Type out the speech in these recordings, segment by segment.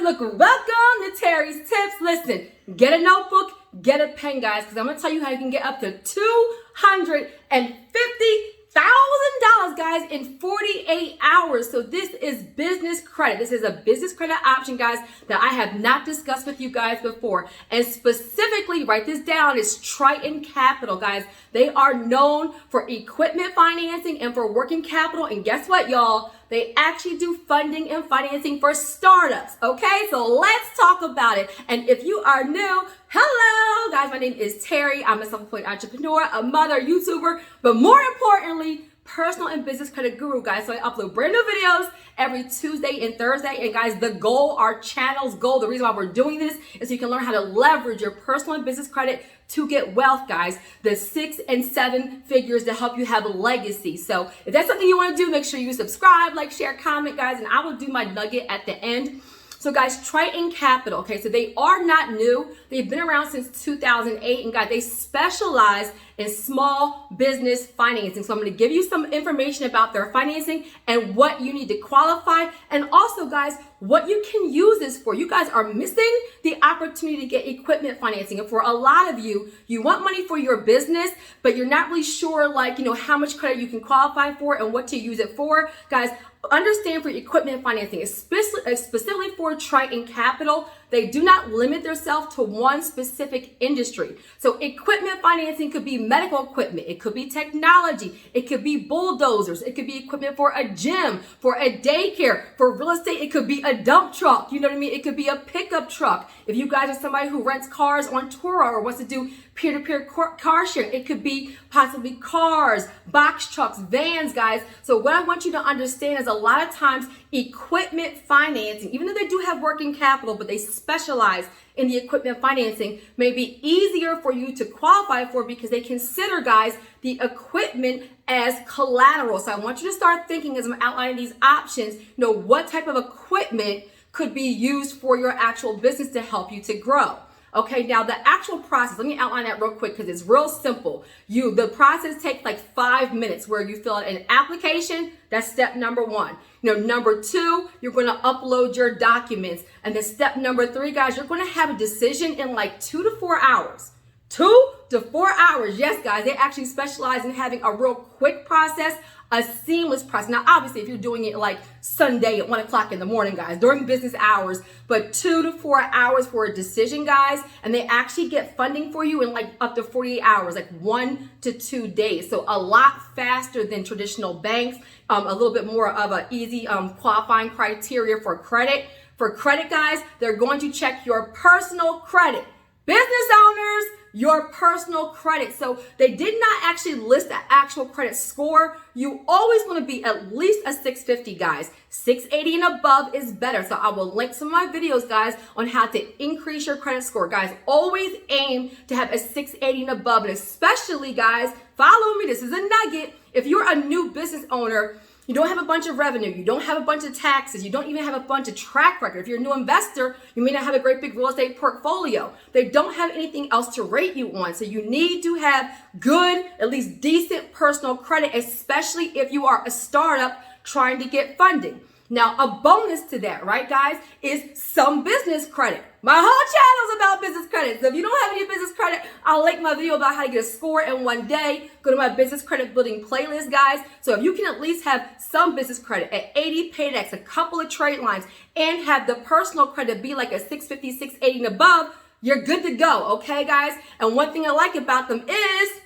look, welcome to Terry's Tips. Listen, get a notebook, get a pen, guys, because I'm going to tell you how you can get up to $250,000, guys, in 48 hours. So this is business credit. This is a business credit option, guys, that I have not discussed with you guys before. And specifically, write this down, is Triton Capital, guys. They are known for equipment financing and for working capital. And guess what, y'all? They actually do funding and financing for startups, okay? So let's talk about it. And if you are new, hello, guys, my name is Terry. I'm a self-employed entrepreneur, a mother, YouTuber, but more importantly, personal and business credit guru, guys. So I upload brand new videos every Tuesday and Thursday. And guys, the goal, our channel's goal, the reason why we're doing this is so you can learn how to leverage your personal and business credit to get wealth, guys. The 6 and 7 figures to help you have a legacy. So if that's something you want to do, make sure you subscribe, like, share, comment, guys, and I will do my nugget at the end. So guys, Triton Capital, okay, so they are not new. They've been around since 2008, and guys, they specialize in small business financing. So I'm going to give you some information about their financing and what you need to qualify, and also, guys, what you can use this for. You guys are missing the opportunity to get equipment financing. And for a lot of you, you want money for your business, but you're not really sure, like, how much credit you can qualify for and what to use it for. Guys, understand for equipment financing, specifically for Triton Capital, they do not limit themselves to one specific industry. So equipment financing could be medical equipment, it could be technology, it could be bulldozers, it could be equipment for a gym, for a daycare, for real estate, it could be a dump truck, you know what I mean? It could be a pickup truck. If you guys are somebody who rents cars on Turo or wants to do peer-to-peer car sharing, it could be possibly cars, box trucks, vans, guys. So what I want you to understand is a lot of times equipment financing, even though they do have working capital, but they specialize in the equipment financing, may be easier for you to qualify for because they consider, guys, the equipment as collateral. So I want you to start thinking, as I'm outlining these options, what type of equipment could be used for your actual business to help you to grow. Okay, now the actual process, let me outline that real quick because it's real simple. The process takes like 5 minutes where you fill out an application. That's step number 1. Number 2, you're going to upload your documents. And then step number 3, guys, you're going to have a decision in like 2 to 4 hours. 2 to 4 hours. Yes, guys, they actually specialize in having a real quick process, a seamless process. Now, obviously, if you're doing it like Sunday at 1 o'clock in the morning, guys, during business hours, but 2 to 4 hours for a decision, guys, and they actually get funding for you in like up to 48 hours, like 1 to 2 days. So a lot faster than traditional banks, a little bit more of an easy qualifying criteria for credit. For credit, guys, they're going to check your personal credit. Business owners, your personal credit. So they did not actually list the actual credit score. You always want to be at least a 650, guys. 680 and above is better. So I will link some of my videos, guys, on how to increase your credit score. Guys, always aim to have a 680 and above. And especially, guys, follow me. This is a nugget. If you're a new business owner, you don't have a bunch of revenue, you don't have a bunch of taxes, you don't even have a bunch of track record. If you're a new investor, you may not have a great big real estate portfolio. They don't have anything else to rate you on. So you need to have good, at least decent personal credit, especially if you are a startup trying to get funding. Now, a bonus to that, right, guys, is some business credit. My whole channel is about business credit. So if you don't have any business credit, I'll link my video about how to get a score in 1 day. Go to my business credit building playlist, guys. So if you can at least have some business credit at 80 paychecks, a couple of trade lines, and have the personal credit be like a 650, 680 and above, you're good to go, okay, guys? And one thing I like about them is,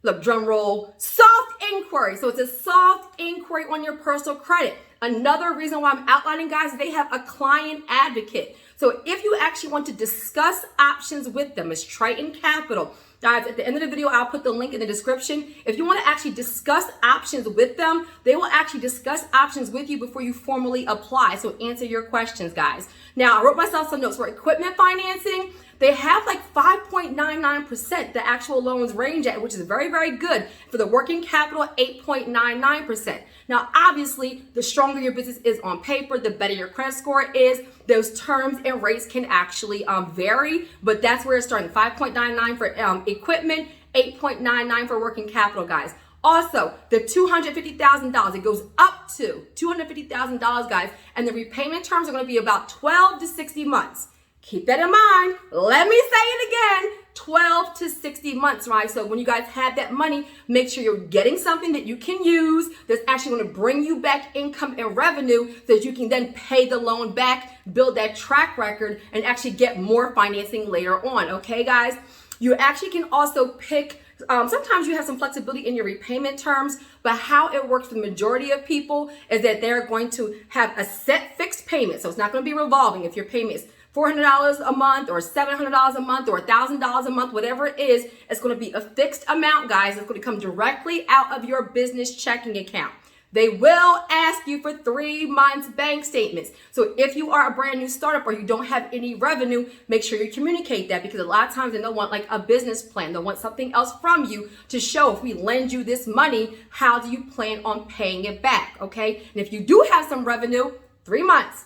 look, drum roll, soft inquiry. So it's a soft inquiry on your personal credit. Another reason why I'm outlining, guys, they have a client advocate. So if you actually want to discuss options with them, it's Triton Capital. Guys, at the end of the video, I'll put the link in the description. If you want to actually discuss options with them, they will actually discuss options with you before you formally apply. So answer your questions, guys. Now, I wrote myself some notes for equipment financing. They have like 5.99% the actual loans range at, which is very, very good. For the working capital, 8.99%. Now, obviously, the stronger your business is on paper, the better your credit score is. Those terms and rates can actually vary, but that's where it's starting. 5.99 for equipment, 8.99 for working capital, guys. Also, the $250,000, it goes up to $250,000, guys, and the repayment terms are going to be about 12 to 60 months. Keep that in mind. Let me say it again. 12 to 60 months, right? So when you guys have that money, make sure you're getting something that you can use that's actually going to bring you back income and revenue so that you can then pay the loan back, build that track record, and actually get more financing later on. Okay, guys? You actually can also pick, sometimes you have some flexibility in your repayment terms, but how it works for the majority of people is that they're going to have a set fixed payment. So it's not going to be revolving. If your payment is $400 a month or $700 a month or $1,000 a month, whatever it is, it's going to be a fixed amount, guys. It's going to come directly out of your business checking account. They will ask you for 3 months bank statements. So if you are a brand new startup or you don't have any revenue, make sure you communicate that, because a lot of times they'll want like a business plan. They'll want something else from you to show, if we lend you this money, how do you plan on paying it back, okay? And if you do have some revenue, 3 months.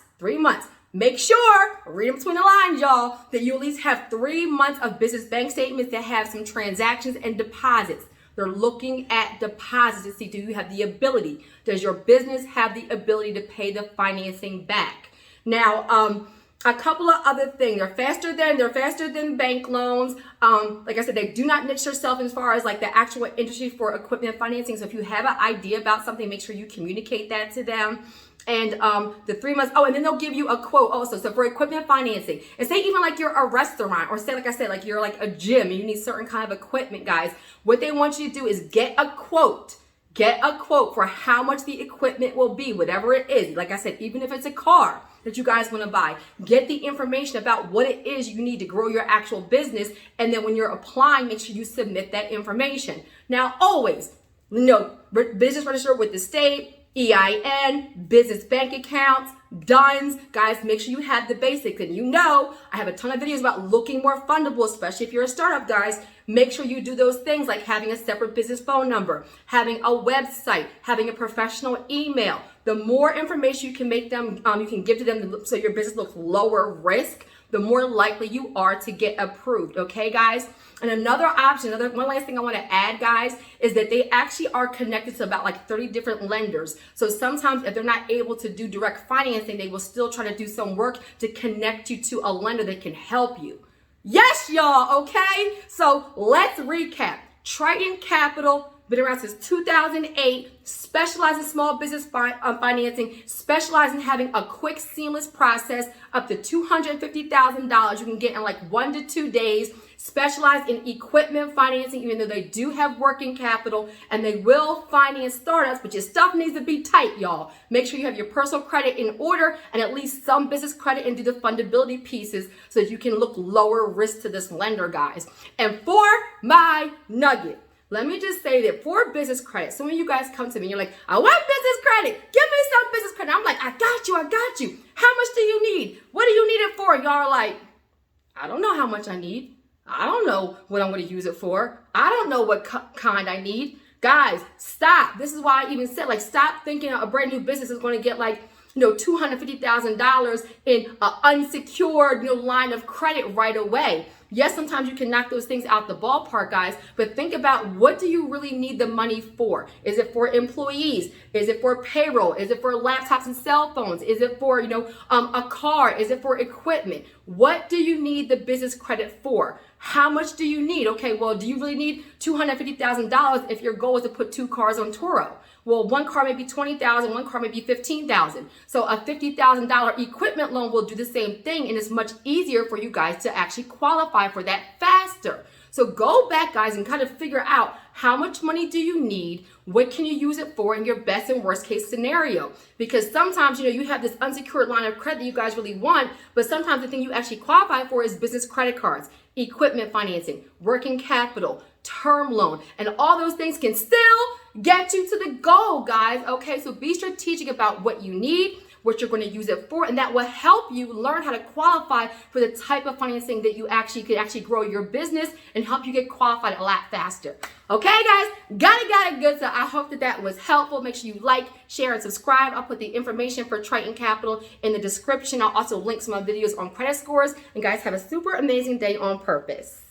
Make sure, read them between the lines, y'all, that you at least have 3 months of business bank statements that have some transactions and deposits. They're looking at deposits to see, do you have the ability? Does your business have the ability to pay the financing back? Now, a couple of other things. They're faster than bank loans. Like I said, they do not niche yourself as far as like the actual industry for equipment financing. So if you have an idea about something, make sure you communicate that to them. And the 3 months, and then they'll give you a quote also. So for equipment financing, and say even like you're a restaurant, or say, like I said, like you're like a gym and you need certain kind of equipment, guys, what they want you to do is get a quote for how much the equipment will be, whatever it is. Like I said, even if it's a car that you guys want to buy, get the information about what it is you need to grow your actual business. And then when you're applying, make sure you submit that information. Now, always, business register with the state, EIN, business bank accounts, DUNS. Guys, make sure you have the basics. And I have a ton of videos about looking more fundable, especially if you're a startup, guys. Make sure you do those things like having a separate business phone number, having a website, having a professional email. The more information you can make them, you can give to them so your business looks lower risk, the more likely you are to get approved. Okay, guys? And another option, one last thing I want to add, guys, is that they actually are connected to about like 30 different lenders. So sometimes if they're not able to do direct financing, they will still try to do some work to connect you to a lender that can help you. Yes, y'all, okay? So let's recap. Triton Capital, been around since 2008, specialize in small business financing, specialize in having a quick, seamless process, up to $250,000 you can get in like 1 to 2 days, specialize in equipment financing, even though they do have working capital, and they will finance startups, but your stuff needs to be tight, y'all. Make sure you have your personal credit in order and at least some business credit, and do the fundability pieces so that you can look lower risk to this lender, guys. And for my nugget, let me just say that for business credit, some of you guys come to me and you're like, I want business credit. Give me some business credit. I'm like, I got you. How much do you need? What do you need it for? Y'all are like, I don't know how much I need. I don't know what I'm going to use it for. I don't know what kind I need. Guys, stop. This is why I even said, like, stop thinking a brand new business is going to get like, $250,000 in an unsecured, line of credit right away. Yes, sometimes you can knock those things out the ballpark, guys, but think about, what do you really need the money for? Is it for employees? Is it for payroll? Is it for laptops and cell phones? Is it for, a car? Is it for equipment? What do you need the business credit for? How much do you need? Okay, well, do you really need $250,000 if your goal is to put 2 cars on Turo? Well, one car may be $20,000, one car may be $15,000. So a $50,000 equipment loan will do the same thing, and it's much easier for you guys to actually qualify for that faster. So go back, guys, and kind of figure out, how much money do you need? What can you use it for in your best and worst case scenario? Because sometimes, you have this unsecured line of credit that you guys really want, but sometimes the thing you actually qualify for is business credit cards, equipment financing, working capital, term loan, and all those things can still get you to the goal, guys. Okay, so be strategic about what you need, what you're going to use it for, and that will help you learn how to qualify for the type of financing that you could actually grow your business and help you get qualified a lot faster. Okay, guys, got it good. So I hope that was helpful. Make sure you like, share, and subscribe. I'll put the information for Triton Capital in the description. I'll also link some of my videos on credit scores. And guys, have a super amazing day on purpose.